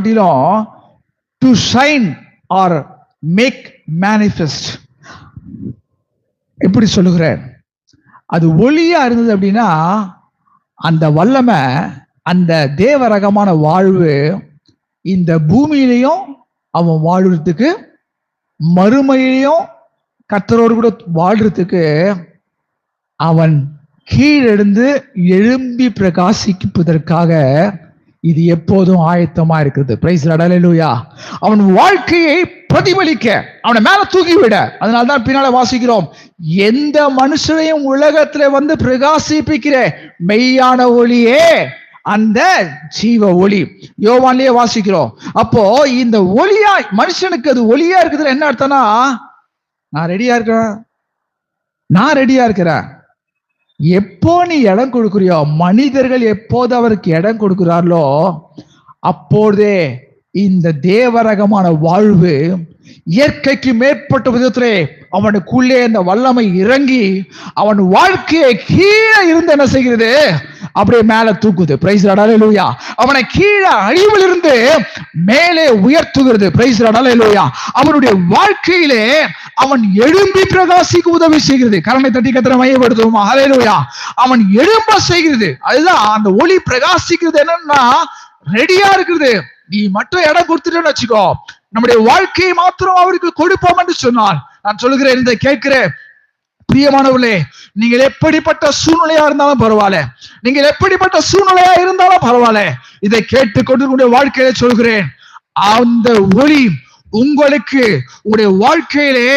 to shine or make manifest. எப்படி சொல்லுகிறேன், அது ஒளியா இருந்தது அப்படின்னா அந்த வல்லமை, அந்த தேவ ரகமான வாழ்வு இந்த பூமியிலையும் அவன் வாழ்றதுக்கு, மறுமையிலையும் கர்த்தரோடு கூட வாழ்றதுக்கு அவன் கீழெழுந்து எழும்பி பிரகாசிப்பதற்காக இது எப்போதும் ஆயத்தமா இருக்குது. பிரைஸ் தி லார்ட், ஹல்லேலூயா. அவன் வாழ்க்கையை பிரதிபலிக்க, அவனை மேல தூக்கி விட. அதனால்தான் பின்னால வாசிக்கிறோம், எந்த மனுஷனையும் உலகத்துல வந்து பிரகாசிப்பிக்கிற மெய்யான ஒளியே அந்த ஜீவ ஒளி. யோவான்லயே வாசிக்கிறோம். அப்போ இந்த ஒளியா மனுஷனுக்கு அது ஒளியா இருக்குது என்ன அர்த்தம்னா, நான் ரெடியா இருக்கிறேன், நான் ரெடியா இருக்கிறேன். எப்போ நீ இடம் கொடுக்குறியோ, மனிதர்கள் எப்போது அவருக்கு இடம் கொடுக்கிறார்களோ அப்போதே இந்த தேவரகமான வாழ்வு இயற்கைக்கு மேற்பட்ட விதத்திலே அவனுக்குள்ளே அந்த வல்லமை இறங்கி அவன் வாழ்க்கையை கீழே இருந்து என்ன செய்கிறது, அப்படியே மேல தூக்குது. பிரைஸ் தி லார்ட், ஹல்லேலூயா. அவனை கீழே அழிவில் இருந்து மேலே உயர்த்துகிறது. பிரைஸ் தி லார்ட், ஹல்லேலூயா. அவனுடைய வாழ்க்கையிலே அவன் எழும்பி பிரகாசிக்க உதவி செய்கிறது. கரனை தட்டி கர்த்தரை மையப்படுத்துவோமா, ஹல்லேலூயா. அவன் எழும்ப செய்கிறது. அதுதான் அந்த ஒளி பிரகாசிக்கிறது. என்னன்னா ரெடியா இருக்குது. நீ மட்டும் இடம் கொடுத்துட்டேன்னு வச்சுக்கோ, நம்முடைய வாழ்க்கையை மாத்திரம் அவருக்கு கொடுப்போம் என்று சொன்னால், நான் சொல்லுகிறேன், இந்த கேட்கிறேன் பிரியமானவர்களே, நீங்கள் எப்படிப்பட்ட சூழ்நிலையா இருந்தாலும் பரவாயில்ல, நீங்கள் எப்படிப்பட்ட சூழ்நிலையா இருந்தாலும் பரவாயில்ல, இதை கேட்டுக்கொண்டு வாழ்க்கையில சொல்கிறேன், அந்த ஒளி உங்களுக்கு உங்களுடைய வாழ்க்கையிலே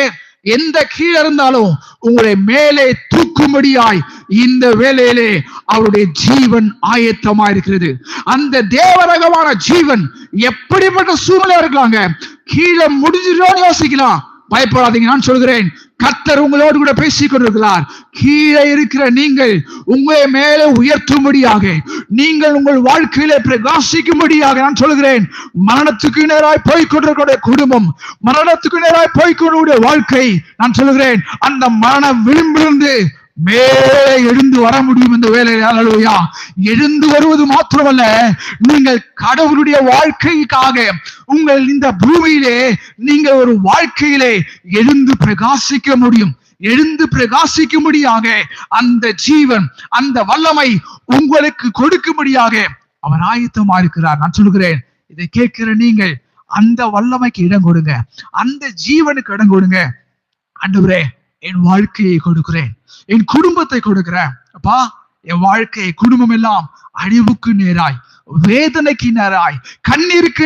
எந்த கீழே இருந்தாலும் உங்களை மேலே தூக்கும்படியாய் இந்த வேளையிலே அவருடைய ஜீவன் ஆயத்தமா இருக்கிறது. அந்த தேவரகமான ஜீவன் எப்படிப்பட்ட சூழ்நிலையா இருக்கலாங்க, கீழே முடிஞ்சிடோன்னு யோசிக்கலாம், பயப்படாதீங்க. நான் சொல்கிறேன், கர்த்தர் உங்களோடு கூட பேசிக் கொண்டிருக்கிறார். கீழே இருக்கிற நீங்கள் உங்களை மேலே உயர்த்தும்படியாக, நீங்கள் உங்கள் வாழ்க்கையிலே பிரகாசிக்கும்படியாக நான் சொல்கிறேன். மரணத்துக்கு நேராய் போய்கொண்டிருக்கிற குடும்பம், மரணத்துக்கு நேராய் போய்கொண்டிருக்கிற வாழ்க்கை, நான் சொல்கிறேன், அந்த மரண விளிம்பிலிருந்து மேலே எழுந்து வர முடியும். இந்த வேலையில் ஹல்லேலூயா. எழுந்து வருவது மாத்திரமல்ல, நீங்கள் கடவுளுடைய வாழ்க்கைக்காக உங்கள் இந்த பூமியிலே நீங்கள் ஒரு வாழ்க்கையிலே எழுந்து பிரகாசிக்க முடியும். எழுந்து பிரகாசிக்கும்படியாக அந்த ஜீவன், அந்த வல்லமை உங்களுக்கு கொடுக்கும்படியாக அவர் ஆயத்தமா இருக்கிறார். நான் சொல்கிறேன், இதை கேட்கிற நீங்கள் அந்த வல்லமைக்கு இடம் கொடுங்க, அந்த ஜீவனுக்கு இடம் கொடுங்க. ஆண்டவரே, என் வாழ்க்கையை கொடுக்கிறேன், என் குடும்பத்தை கொடுக்கிறேன் அப்பா. என் வாழ்க்கை குடும்பம் எல்லாம் அழிவுக்கு நேராய், வேதனைக்கு நேராய், கண்ணீருக்கு